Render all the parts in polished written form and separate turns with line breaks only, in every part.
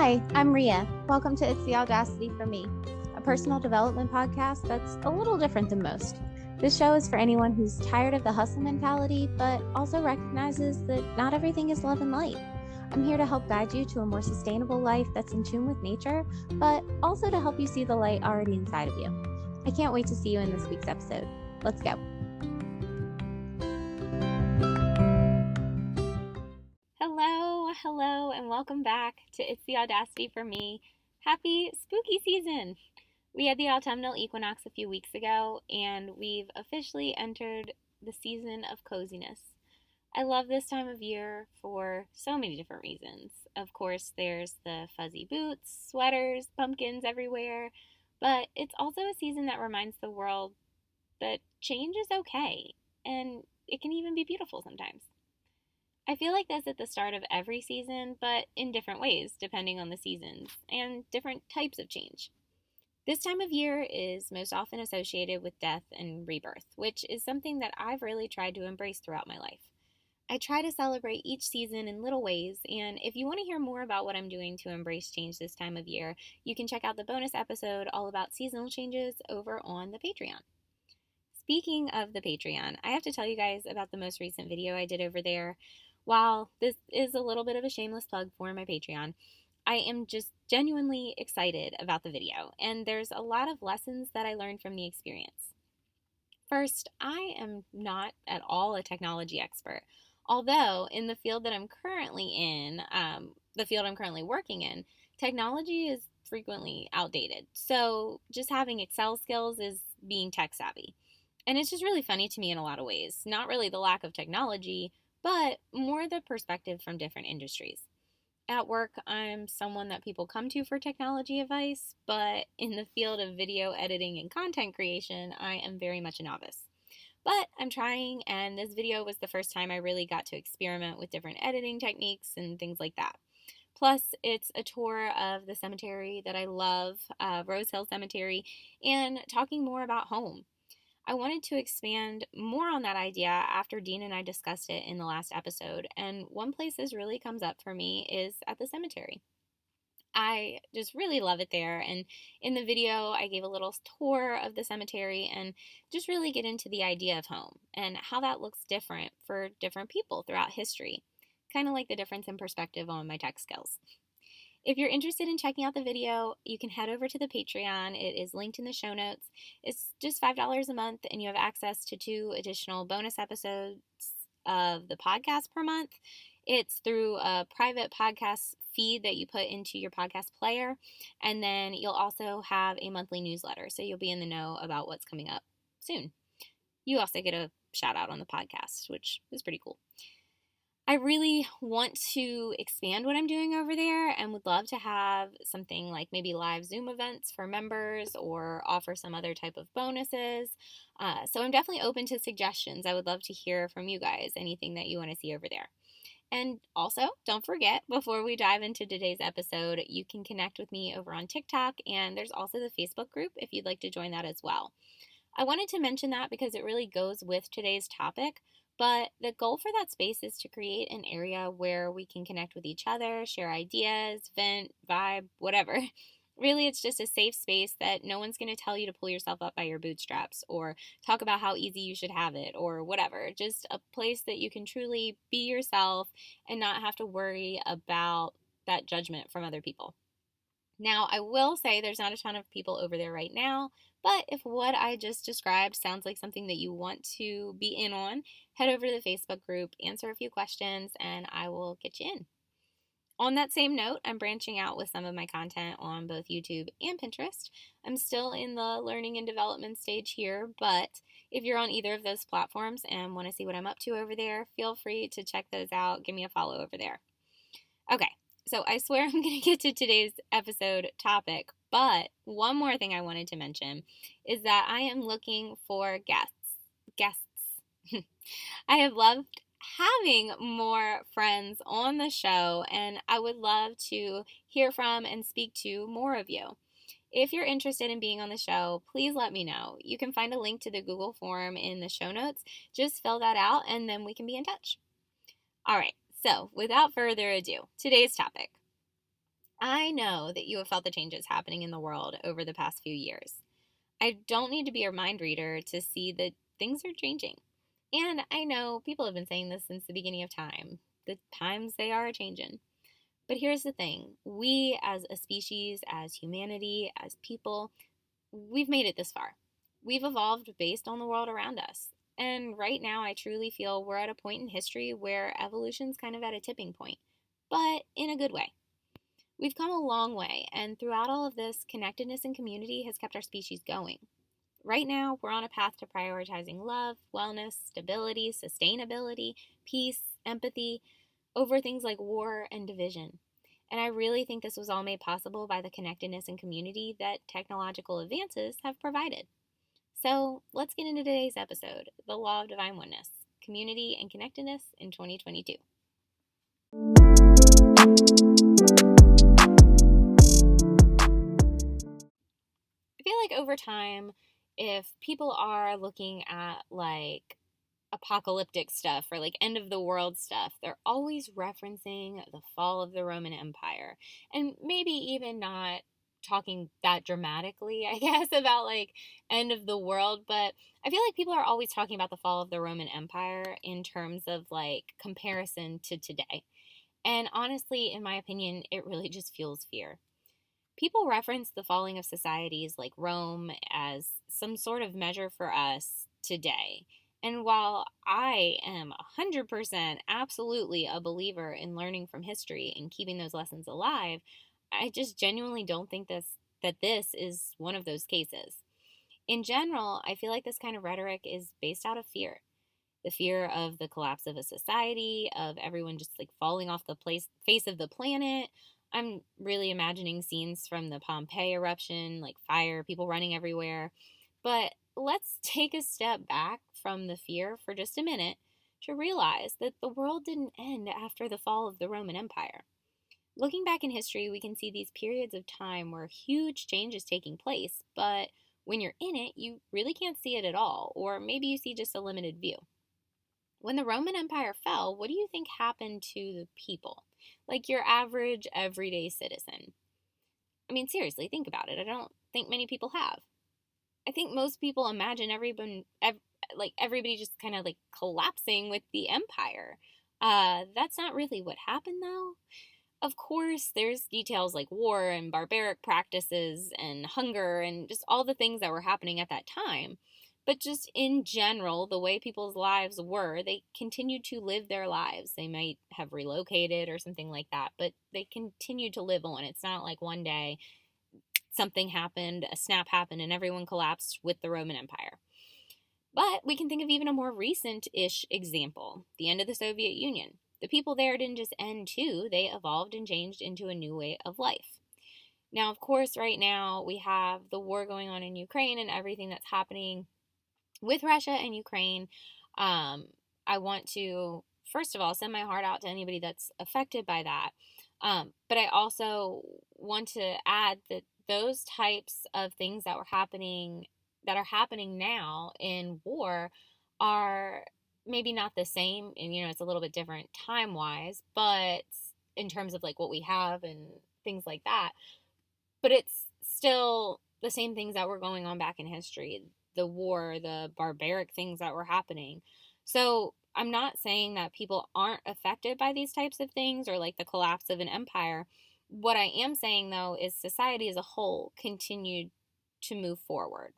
Hi, I'm Ria. Welcome to It's the Audacity for Me, a personal development podcast that's a little different than most. This show is for anyone who's tired of the hustle mentality, but also recognizes that not everything is love and light. I'm here to help guide you to a more sustainable life that's in tune with nature, but also to help you see the light already inside of you. I can't wait to see you in this week's episode. Let's go. Hello, and welcome back to It's the Audacity for Me. Happy spooky season! We had the autumnal equinox a few weeks ago, and we've officially entered the season of coziness. I love this time of year for so many different reasons. Of course, there's the fuzzy boots, sweaters, pumpkins everywhere, but it's also a season that reminds the world that change is okay, and it can even be beautiful sometimes. I feel like this at the start of every season, but in different ways, depending on the seasons and different types of change. This time of year is most often associated with death and rebirth, which is something that I've really tried to embrace throughout my life. I try to celebrate each season in little ways, and if you want to hear more about what I'm doing to embrace change this time of year, you can check out the bonus episode all about seasonal changes over on the Patreon. Speaking of the Patreon, I have to tell you guys about the most recent video I did over there. While this is a little bit of a shameless plug for my Patreon, I am just genuinely excited about the video, and there's a lot of lessons that I learned from the experience. First, I am not at all a technology expert, although in the field that I'm currently in, the field I'm currently working in, technology is frequently outdated. So just having Excel skills is being tech savvy. And it's just really funny to me in a lot of ways. Not really the lack of technology, but more the perspective from different industries. At work, I'm someone that people come to for technology advice, but in the field of video editing and content creation, I am very much a novice. But I'm trying, and this video was the first time I really got to experiment with different editing techniques and things like that. Plus, it's a tour of the cemetery that I love, Rose Hill Cemetery, and talking more about home. I wanted to expand more on that idea after Dean and I discussed it in the last episode, and one place this really comes up for me is at the cemetery. I just really love it there, and in the video I gave a little tour of the cemetery and just really get into the idea of home and how that looks different for different people throughout history, kind of like the difference in perspective on my tech skills. If you're interested in checking out the video, you can head over to the Patreon. It is linked in the show notes. It's just $5 a month, and you have access to 2 additional bonus episodes of the podcast per month. It's through a private podcast feed that you put into your podcast player, and then you'll also have a monthly newsletter, so you'll be in the know about what's coming up soon. You also get a shout out on the podcast, which is pretty cool. I really want to expand what I'm doing over there and would love to have something like maybe live Zoom events for members or offer some other type of bonuses. So I'm definitely open to suggestions. I would love to hear from you guys, anything that you want to see over there. And also, don't forget, before we dive into today's episode, you can connect with me over on TikTok, and there's also the Facebook group if you'd like to join that as well. I wanted to mention that because it really goes with today's topic. But the goal for that space is to create an area where we can connect with each other, share ideas, vent, vibe, whatever. Really, it's just a safe space that no one's going to tell you to pull yourself up by your bootstraps or talk about how easy you should have it or whatever. Just a place that you can truly be yourself and not have to worry about that judgment from other people. Now, I will say there's not a ton of people over there right now, but if what I just described sounds like something that you want to be in on, head over to the Facebook group, answer a few questions, and I will get you in. On that same note, I'm branching out with some of my content on both YouTube and Pinterest. I'm still in the learning and development stage here, but if you're on either of those platforms and want to see what I'm up to over there, feel free to check those out. Give me a follow over there. Okay. So I swear I'm going to get to today's episode topic, but one more thing I wanted to mention is that I am looking for guests. I have loved having more friends on the show, and I would love to hear from and speak to more of you. If you're interested in being on the show, please let me know. You can find a link to the Google form in the show notes. Just fill that out, and then we can be in touch. All right. So, without further ado, today's topic. I know that you have felt the changes happening in the world over the past few years. I don't need to be your mind reader to see that things are changing. And I know people have been saying this since the beginning of time. The times they are changing. But here's the thing, we as a species, as humanity, as people, we've made it this far. We've evolved based on the world around us. And right now, I truly feel we're at a point in history where evolution's kind of at a tipping point, but in a good way. We've come a long way, and throughout all of this, connectedness and community has kept our species going. Right now, we're on a path to prioritizing love, wellness, stability, sustainability, peace, empathy, over things like war and division. And I really think this was all made possible by the connectedness and community that technological advances have provided. So let's get into today's episode, The Law of Divine Oneness, Community and Connectedness in 2022. I feel like over time, if people are looking at like apocalyptic stuff or like end of the world stuff, they're always referencing the fall of the Roman Empire. And maybe even not talking that dramatically, I guess, about like end of the world, but I feel like people are always talking about the fall of the Roman Empire in terms of like comparison to today. And honestly, in my opinion, it really just fuels fear. People reference the falling of societies like Rome as some sort of measure for us today. And while I am 100% absolutely a believer in learning from history and keeping those lessons alive, I just genuinely don't think that this is one of those cases. In general, I feel like this kind of rhetoric is based out of fear. The fear of the collapse of a society, of everyone just like falling off the face of the planet. I'm really imagining scenes from the Pompeii eruption, like fire, people running everywhere. But let's take a step back from the fear for just a minute to realize that the world didn't end after the fall of the Roman Empire. Looking back in history, we can see these periods of time where huge change is taking place, but when you're in it, you really can't see it at all, or maybe you see just a limited view. When the Roman Empire fell, what do you think happened to the people? Like your average everyday citizen. I mean, seriously, think about it. I don't think many people have. I think most people imagine everybody just kind of like collapsing with the empire. That's not really what happened, though. Of course, there's details like war and barbaric practices and hunger and just all the things that were happening at that time. But just in general, the way people's lives were, they continued to live their lives. They might have relocated or something like that, but they continued to live on. It's not like one day something happened, a snap happened, and everyone collapsed with the Roman Empire. But we can think of even a more recent-ish example, the end of the Soviet Union. The people there didn't just end too, they evolved and changed into a new way of life. Now, of course, right now we have the war going on in Ukraine and everything that's happening with Russia and Ukraine. I want to, first of all, send my heart out to anybody that's affected by that. But I also want to add that those types of things that are happening now in war are maybe not the same, and it's a little bit different time wise, but in terms of like what we have and things like that, but it's still the same things that were going on back in history, the war, the barbaric things that were happening. So I'm not saying that people aren't affected by these types of things or like the collapse of an empire. What I am saying though is society as a whole continued to move forward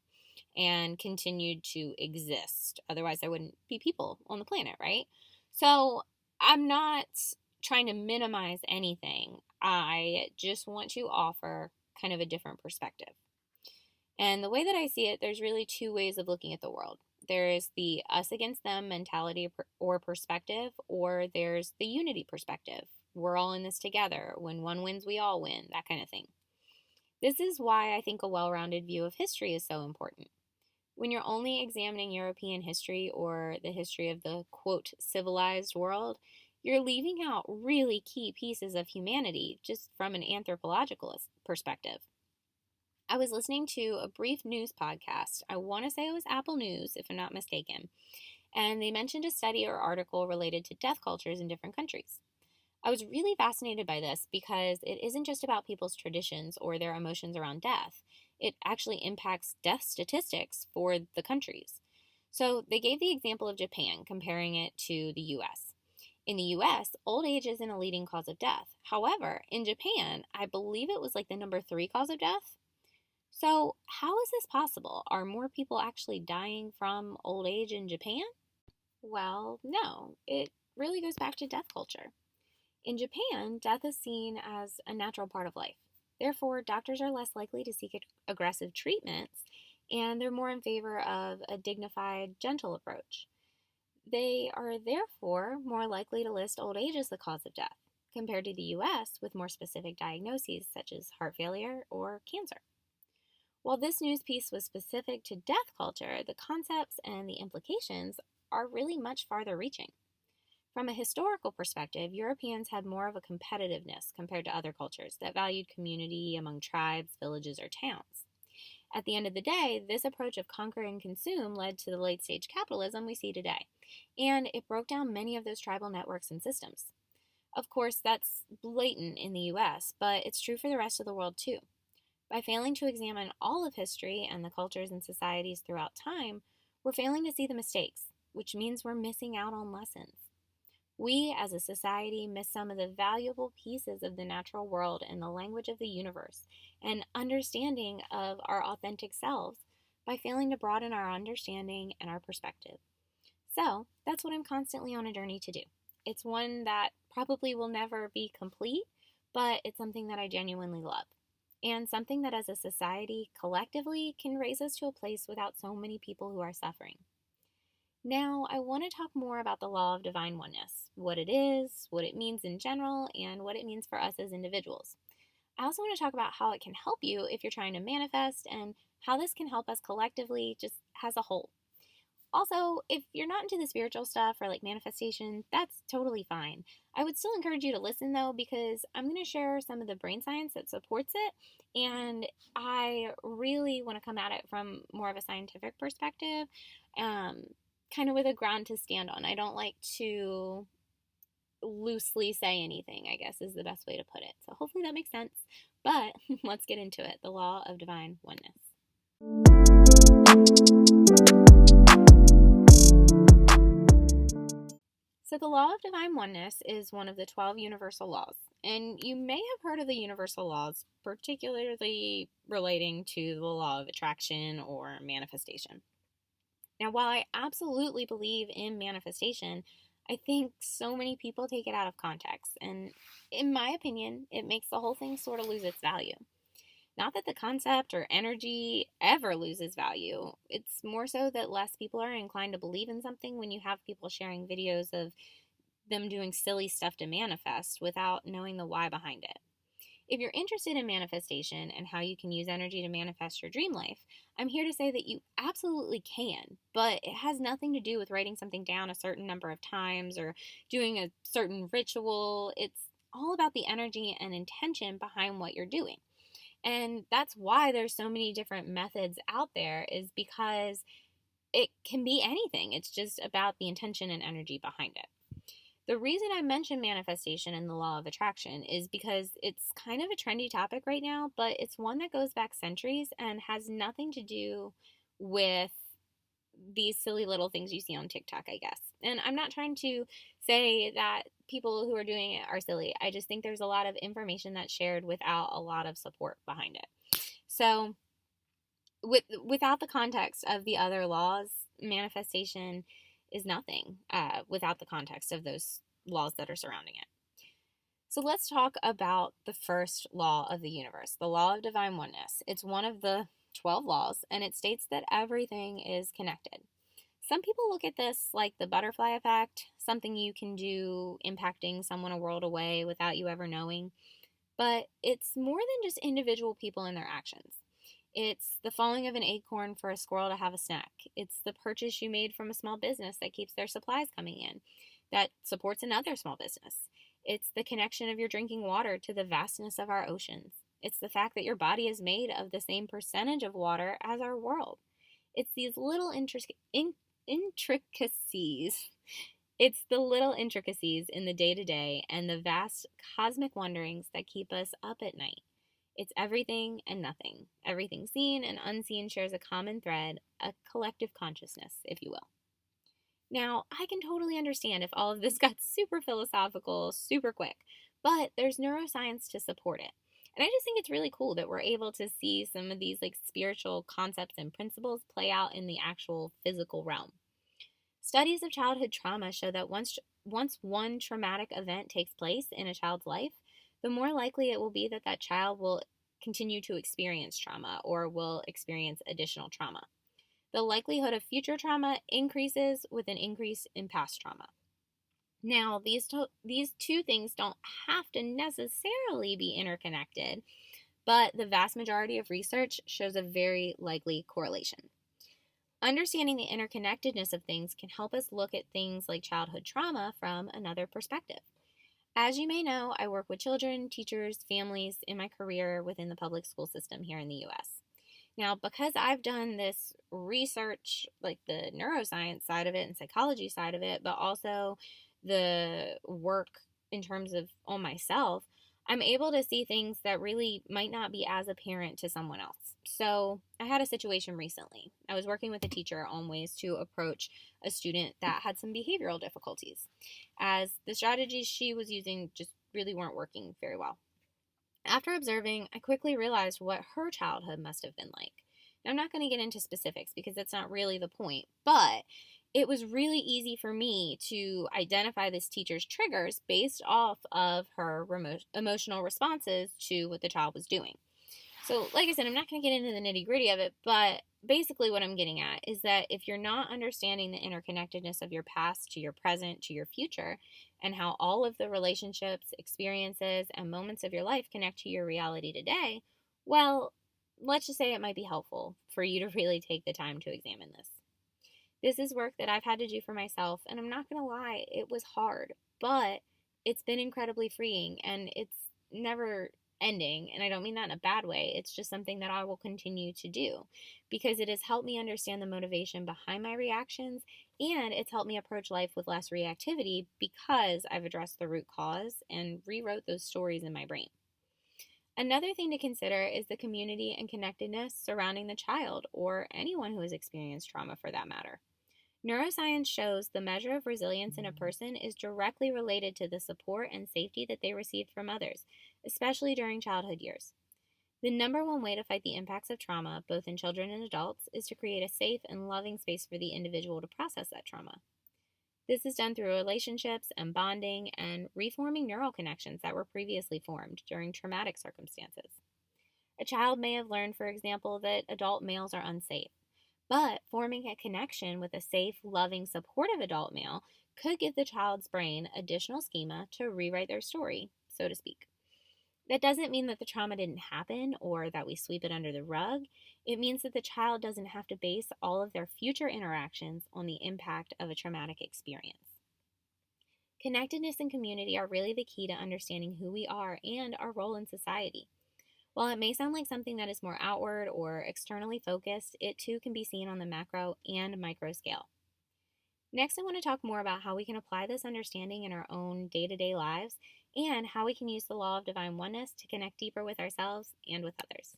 and continued to exist. Otherwise, there wouldn't be people on the planet, right? So I'm not trying to minimize anything. I just want to offer kind of a different perspective. And the way that I see it, there's really two ways of looking at the world. There is the us against them mentality or perspective, or there's the unity perspective. We're all in this together. When one wins, we all win, that kind of thing. This is why I think a well-rounded view of history is so important. When you're only examining European history or the history of the, quote, civilized world, you're leaving out really key pieces of humanity just from an anthropological perspective. I was listening to a brief news podcast. I want to say it was Apple News, if I'm not mistaken. And they mentioned a study or article related to death cultures in different countries. I was really fascinated by this because it isn't just about people's traditions or their emotions around death. It actually impacts death statistics for the countries. So they gave the example of Japan, comparing it to the US. In the US, old age isn't a leading cause of death. However, in Japan, I believe it was like the number 3 cause of death. So, how is this possible? Are more people actually dying from old age in Japan? Well, no. It really goes back to death culture. In Japan, death is seen as a natural part of life. Therefore, doctors are less likely to seek aggressive treatments, and they're more in favor of a dignified, gentle approach. They are therefore more likely to list old age as the cause of death, compared to the US with more specific diagnoses such as heart failure or cancer. While this news piece was specific to death culture, the concepts and the implications are really much farther reaching. From a historical perspective, Europeans had more of a competitiveness compared to other cultures that valued community among tribes, villages, or towns. At the end of the day, this approach of conquer and consume led to the late stage capitalism we see today, and it broke down many of those tribal networks and systems. Of course, that's blatant in the US, but it's true for the rest of the world too. By failing to examine all of history and the cultures and societies throughout time, we're failing to see the mistakes, which means we're missing out on lessons. We, as a society, miss some of the valuable pieces of the natural world and the language of the universe and understanding of our authentic selves by failing to broaden our understanding and our perspective. So, that's what I'm constantly on a journey to do. It's one that probably will never be complete, but it's something that I genuinely love. And something that as a society, collectively, can raise us to a place without so many people who are suffering. Now, I want to talk more about the Law of Divine Oneness, what it is, what it means in general, and what it means for us as individuals. I also want to talk about how it can help you if you're trying to manifest and how this can help us collectively just as a whole. Also, if you're not into the spiritual stuff or like manifestation, that's totally fine. I would still encourage you to listen though, because I'm going to share some of the brain science that supports it, and I really want to come at it from more of a scientific perspective, kind of with a ground to stand on. I don't like to loosely say anything, I guess is the best way to put it. So hopefully that makes sense. But let's get into it. The Law of Divine Oneness. So, the Law of Divine Oneness is one of the 12 universal laws. And you may have heard of the universal laws, particularly relating to the law of attraction or manifestation. Now, while I absolutely believe in manifestation, I think so many people take it out of context. And in my opinion, it makes the whole thing sort of lose its value. Not that the concept or energy ever loses value. It's more so that less people are inclined to believe in something when you have people sharing videos of them doing silly stuff to manifest without knowing the why behind it. If you're interested in manifestation and how you can use energy to manifest your dream life, I'm here to say that you absolutely can, but it has nothing to do with writing something down a certain number of times or doing a certain ritual. It's all about the energy and intention behind what you're doing. And that's why there's so many different methods out there, is because it can be anything. It's just about the intention and energy behind it. The reason I mention manifestation and the law of attraction is because it's kind of a trendy topic right now, but it's one that goes back centuries and has nothing to do with these silly little things you see on TikTok, I guess. And I'm not trying to say that people who are doing it are silly. I just think there's a lot of information that's shared without a lot of support behind it. So, without the context of the other laws, manifestation is nothing without the context of those laws that are surrounding it. So let's talk about the first law of the universe, the Law of Divine Oneness. It's one of the 12 laws, and it states that everything is connected. Some people look at this like the butterfly effect, something you can do impacting someone a world away without you ever knowing. But it's more than just individual people and their actions. It's the falling of an acorn for a squirrel to have a snack. It's the purchase you made from a small business that keeps their supplies coming in, that supports another small business. It's the connection of your drinking water to the vastness of our oceans. It's the fact that your body is made of the same percentage of water as our world. It's these little intricacies It's the little intricacies in the day-to-day and the vast cosmic wonderings that keep us up at night. It's everything and nothing. Everything seen and unseen shares a common thread, a collective consciousness, if you will. Now, I can totally understand if all of this got super philosophical super quick, but there's neuroscience to support it. And I just think it's really cool that we're able to see some of these spiritual concepts and principles play out in the actual physical realm. Studies of childhood trauma show that once one traumatic event takes place in a child's life, the more likely it will be that that child will continue to experience trauma or will experience additional trauma. The likelihood of future trauma increases with an increase in past trauma. Now, these two things don't have to necessarily be interconnected, but the vast majority of research shows a very likely correlation. Understanding the interconnectedness of things can help us look at things like childhood trauma from another perspective. As you may know, I work with children, teachers, families in my career within the public school system here in the U.S. Now, because I've done this research, like the neuroscience side of it and psychology side of it, but also the work in terms of on myself, I'm able to see things that really might not be as apparent to someone else. So I had a situation recently. I was working with a teacher on ways to approach a student that had some behavioral difficulties, as the strategies she was using just really weren't working very well. After observing, I quickly realized what her childhood must have been like. Now, I'm not going to get into specifics because that's not really the point, but it was really easy for me to identify this teacher's triggers based off of her emotional responses to what the child was doing. So, like I said, I'm not going to get into the nitty-gritty of it, but basically what I'm getting at is that if you're not understanding the interconnectedness of your past to your present to your future, and how all of the relationships, experiences, and moments of your life connect to your reality today, well, let's just say it might be helpful for you to really take the time to examine this. This is work that I've had to do for myself, and I'm not going to lie, it was hard, but it's been incredibly freeing, and it's never ending, and I don't mean that in a bad way. It's just something that I will continue to do because it has helped me understand the motivation behind my reactions, and it's helped me approach life with less reactivity because I've addressed the root cause and rewrote those stories in my brain. Another thing to consider is the community and connectedness surrounding the child or anyone who has experienced trauma for that matter. Neuroscience shows the measure of resilience in a person is directly related to the support and safety that they received from others, especially during childhood years. The number one way to fight the impacts of trauma, both in children and adults, is to create a safe and loving space for the individual to process that trauma. This is done through relationships and bonding and reforming neural connections that were previously formed during traumatic circumstances. A child may have learned, for example, that adult males are unsafe. But forming a connection with a safe, loving, supportive adult male could give the child's brain additional schema to rewrite their story, so to speak. That doesn't mean that the trauma didn't happen or that we sweep it under the rug. It means that the child doesn't have to base all of their future interactions on the impact of a traumatic experience. Connectedness and community are really the key to understanding who we are and our role in society. While it may sound like something that is more outward or externally focused, it too can be seen on the macro and micro scale. Next, I want to talk more about how we can apply this understanding in our own day-to-day lives and how we can use the law of divine oneness to connect deeper with ourselves and with others.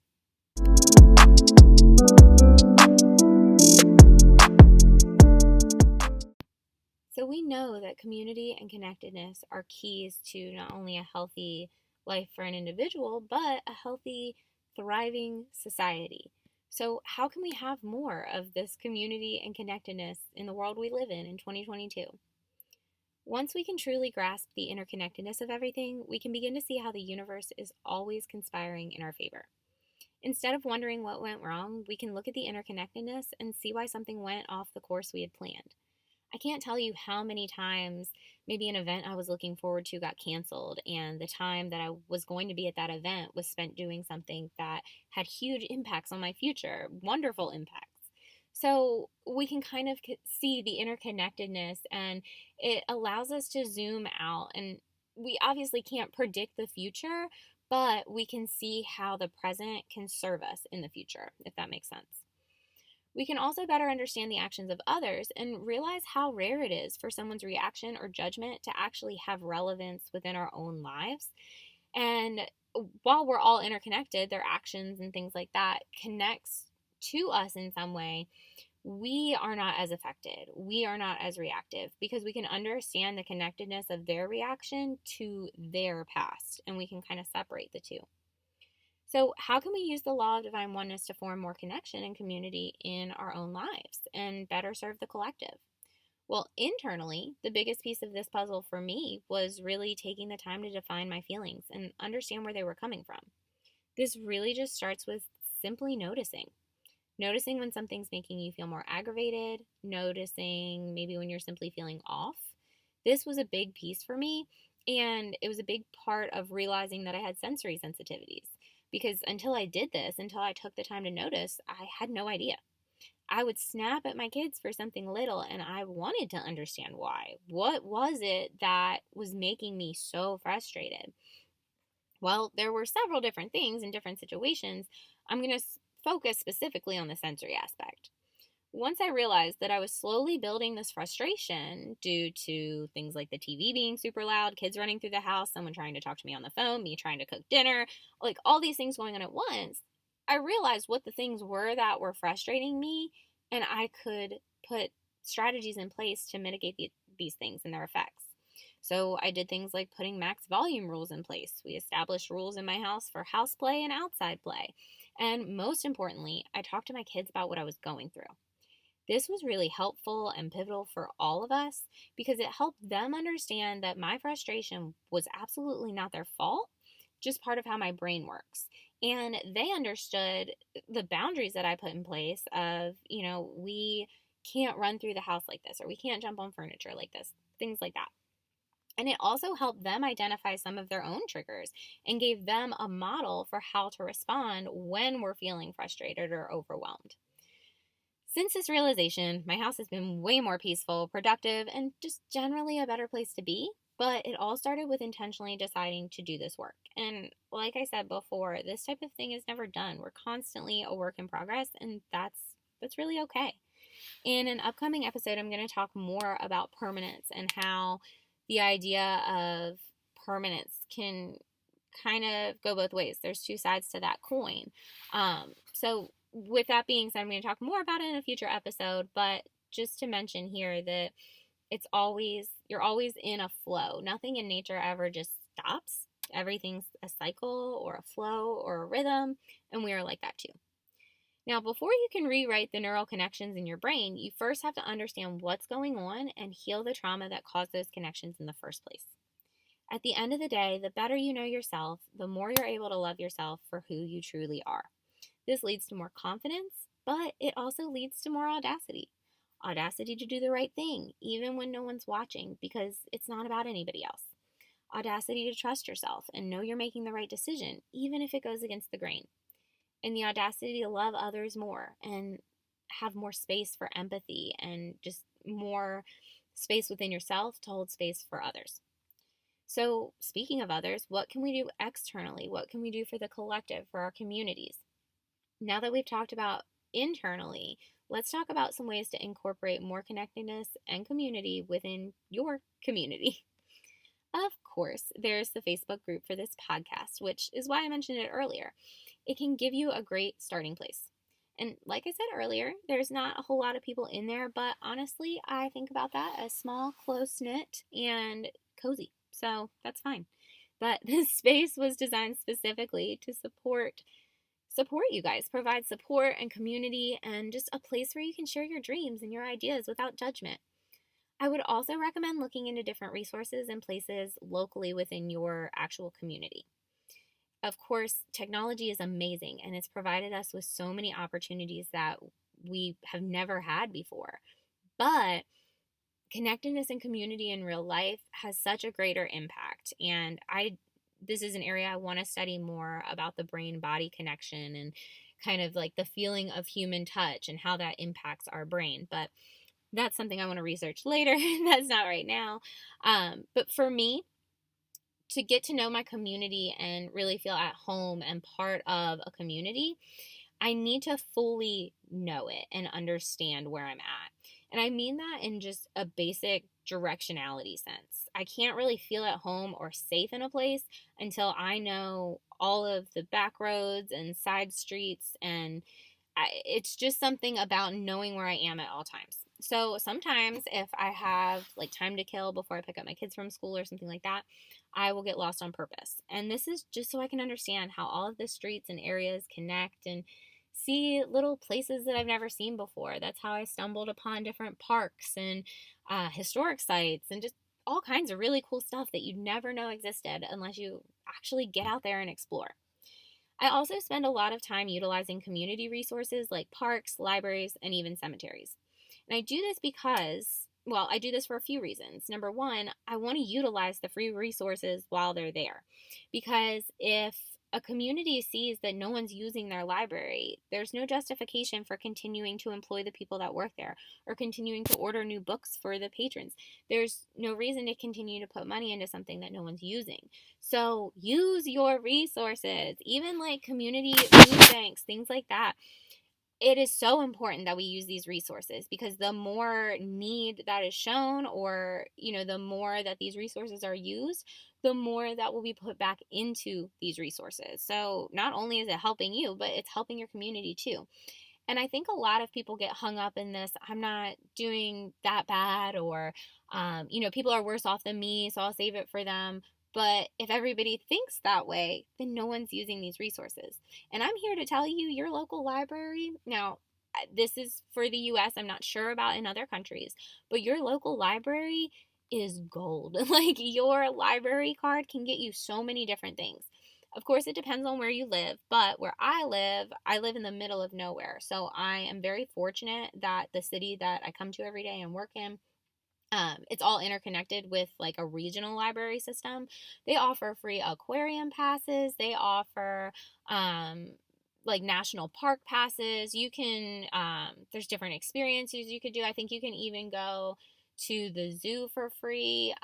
So we know that community and connectedness are keys to not only a healthy life for an individual, but a healthy, thriving society. So how can we have more of this community and connectedness in the world we live in 2022? Once we can truly grasp the interconnectedness of everything, we can begin to see how the universe is always conspiring in our favor. Instead of wondering what went wrong, we can look at the interconnectedness and see why something went off the course we had planned. I can't tell you how many times maybe an event I was looking forward to got canceled, and the time that I was going to be at that event was spent doing something that had huge impacts on my future, wonderful impacts. So we can kind of see the interconnectedness, and it allows us to zoom out. And we obviously can't predict the future, but we can see how the present can serve us in the future, if that makes sense. We can also better understand the actions of others and realize how rare it is for someone's reaction or judgment to actually have relevance within our own lives. And while we're all interconnected, their actions and things like that connects to us in some way. We are not as affected. We are not as reactive because we can understand the connectedness of their reaction to their past, and we can kind of separate the two. So, how can we use the law of divine oneness to form more connection and community in our own lives and better serve the collective? Well, internally, the biggest piece of this puzzle for me was really taking the time to define my feelings and understand where they were coming from. This really just starts with simply noticing. Noticing when something's making you feel more aggravated, noticing maybe when you're simply feeling off. This was a big piece for me, and it was a big part of realizing that I had sensory sensitivities. Because until I did this, until I took the time to notice, I had no idea. I would snap at my kids for something little, and I wanted to understand why. What was it that was making me so frustrated? Well, there were several different things in different situations. I'm going to focus specifically on the sensory aspect. Once I realized that I was slowly building this frustration due to things like the TV being super loud, kids running through the house, someone trying to talk to me on the phone, me trying to cook dinner, like all these things going on at once, I realized what the things were that were frustrating me, and I could put strategies in place to mitigate these things and their effects. So I did things like putting max volume rules in place. We established rules in my house for house play and outside play. And most importantly, I talked to my kids about what I was going through. This was really helpful and pivotal for all of us because it helped them understand that my frustration was absolutely not their fault, just part of how my brain works. And they understood the boundaries that I put in place of, we can't run through the house like this, or we can't jump on furniture like this, things like that. And it also helped them identify some of their own triggers and gave them a model for how to respond when we're feeling frustrated or overwhelmed. Since this realization, my house has been way more peaceful, productive, and just generally a better place to be. But it all started with intentionally deciding to do this work. And like I said before, this type of thing is never done. We're constantly a work in progress, and that's really okay. In an upcoming episode, I'm going to talk more about permanence and how the idea of permanence can kind of go both ways. There's two sides to that coin. So with that being said, I'm going to talk more about it in a future episode, but just to mention here that you're always in a flow. Nothing in nature ever just stops. Everything's a cycle or a flow or a rhythm, and we are like that too. Now, before you can rewrite the neural connections in your brain, you first have to understand what's going on and heal the trauma that caused those connections in the first place. At the end of the day, the better you know yourself, the more you're able to love yourself for who you truly are. This leads to more confidence, but it also leads to more audacity. Audacity to do the right thing, even when no one's watching, because it's not about anybody else. Audacity to trust yourself and know you're making the right decision, even if it goes against the grain. And the audacity to love others more and have more space for empathy and just more space within yourself to hold space for others. So, speaking of others, what can we do externally? What can we do for the collective, for our communities? Now that we've talked about internally, let's talk about some ways to incorporate more connectedness and community within your community. Of course, there's the Facebook group for this podcast, which is why I mentioned it earlier. It can give you a great starting place. And like I said earlier, there's not a whole lot of people in there, but honestly, I think about that as small, close-knit, and cozy. So that's fine. But this space was designed specifically to support you guys, provide support and community, and just a place where you can share your dreams and your ideas without judgment. I would also recommend looking into different resources and places locally within your actual community. Of course, technology is amazing and it's provided us with so many opportunities that we have never had before. But connectedness and community in real life has such a greater impact. And this is an area I want to study more about, the brain-body connection and kind of like the feeling of human touch and how that impacts our brain. But that's something I want to research later. That's not right now. But for me, to get to know my community and really feel at home and part of a community, I need to fully know it and understand where I'm at. And I mean that in just a basic directionality sense. I can't really feel at home or safe in a place until I know all of the back roads and side streets, and it's just something about knowing where I am at all times. So sometimes if I have like time to kill before I pick up my kids from school or something like that, I will get lost on purpose. And this is just so I can understand how all of the streets and areas connect and see little places that I've never seen before. That's how I stumbled upon different parks and historic sites and just all kinds of really cool stuff that you'd never know existed unless you actually get out there and explore. I also spend a lot of time utilizing community resources like parks, libraries, and even cemeteries. And I do this because, well, I do this for a few reasons. Number one, I want to utilize the free resources while they're there. Because if a community sees that no one's using their library, there's no justification for continuing to employ the people that work there or continuing to order new books for the patrons. There's no reason to continue to put money into something that no one's using. So use your resources, even like community food banks, things like that. It is so important that we use these resources because the more need that is shown, or the more that these resources are used, the more that will be put back into these resources. So not only is it helping you, but it's helping your community too. And I think a lot of people get hung up in this, I'm not doing that bad, or people are worse off than me, so I'll save it for them. But if everybody thinks that way, then no one's using these resources. And I'm here to tell you, your local library, now, this is for the US, I'm not sure about in other countries, but your local library is gold. Like, your library card can get you so many different things. Of course, it depends on where you live, but where I live in the middle of nowhere. So I am very fortunate that the city that I come to every day and work in, it's all interconnected with like a regional library system. They offer free aquarium passes. They offer like national park passes. You can, there's different experiences you could do. I think you can even go to the zoo for free.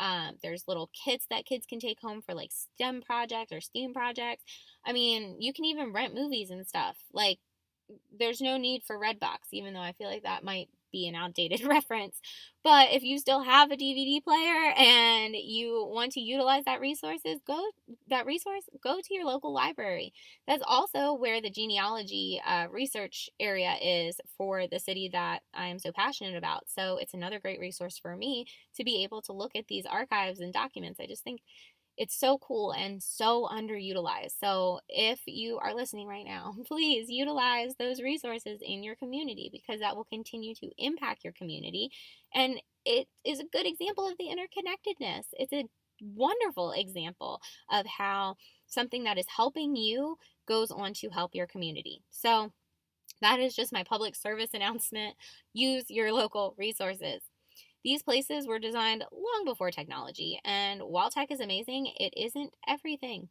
There's little kits that kids can take home for like STEM projects or STEAM projects. I mean, you can even rent movies and stuff. Like, there's no need for Redbox, even though I feel like that might be an outdated reference. But if you still have a DVD player and you want to utilize go to your local library. That's also where the genealogy research area is for the city that I am so passionate about. So it's another great resource for me to be able to look at these archives and documents. I just think it's so cool and so underutilized. So if you are listening right now, please utilize those resources in your community because that will continue to impact your community. And it is a good example of the interconnectedness. It's a wonderful example of how something that is helping you goes on to help your community. So that is just my public service announcement. Use your local resources. These places were designed long before technology, and while tech is amazing, it isn't everything.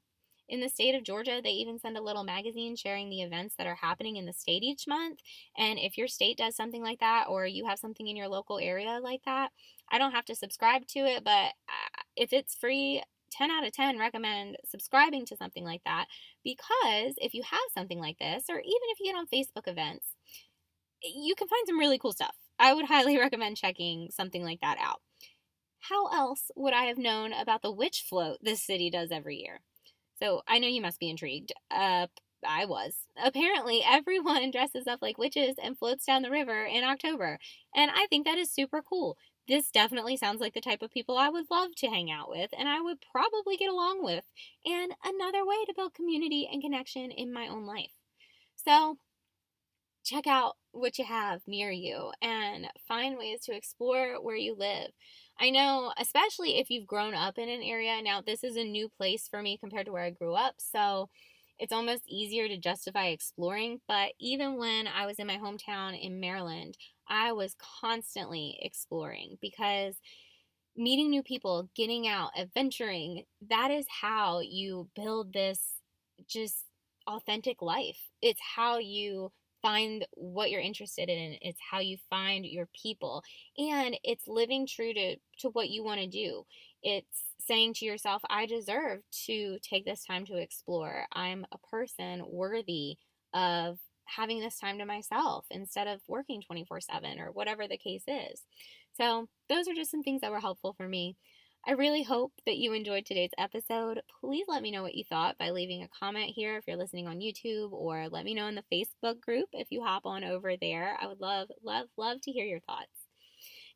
In the state of Georgia, they even send a little magazine sharing the events that are happening in the state each month. And if your state does something like that, or you have something in your local area like that, I don't have to subscribe to it, but if it's free, 10 out of 10 recommend subscribing to something like that, because if you have something like this, or even if you get on Facebook events, you can find some really cool stuff. I would highly recommend checking something like that out. How else would I have known about the witch float this city does every year? So I know you must be intrigued. I was. Apparently, everyone dresses up like witches and floats down the river in October. And I think that is super cool. This definitely sounds like the type of people I would love to hang out with and I would probably get along with. And another way to build community and connection in my own life. So check out what you have near you and find ways to explore where you live. I know, especially if you've grown up in an area, now this is a new place for me compared to where I grew up, so it's almost easier to justify exploring, but even when I was in my hometown in Maryland, I was constantly exploring because meeting new people, getting out, adventuring, that is how you build this just authentic life. It's how you find what you're interested in. It's how you find your people. And it's living true to what you want to do. It's saying to yourself, I deserve to take this time to explore. I'm a person worthy of having this time to myself instead of working 24/7 or whatever the case is. So those are just some things that were helpful for me. I really hope that you enjoyed today's episode. Please let me know what you thought by leaving a comment here if you're listening on YouTube, or let me know in the Facebook group if you hop on over there. I would love, love, love to hear your thoughts.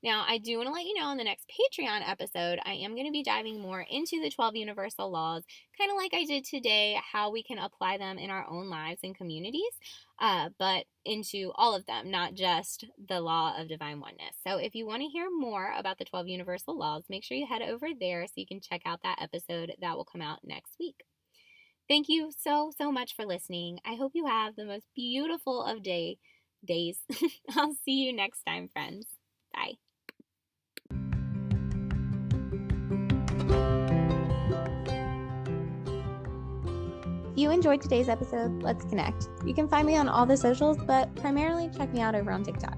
Now, I do want to let you know in the next Patreon episode, I am going to be diving more into the 12 universal laws, kind of like I did today, how we can apply them in our own lives and communities, but into all of them, not just the Law of Divine Oneness. So if you want to hear more about the 12 universal laws, make sure you head over there so you can check out that episode that will come out next week. Thank you so, so much for listening. I hope you have the most beautiful of days. I'll see you next time, friends. Bye. If you enjoyed today's episode, let's connect. You can find me on all the socials, but primarily check me out over on TikTok.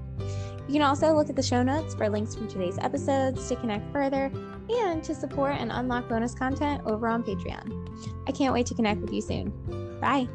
You can also look at the show notes for links from today's episodes to connect further and to support and unlock bonus content over on Patreon. I can't wait to connect with you soon. Bye.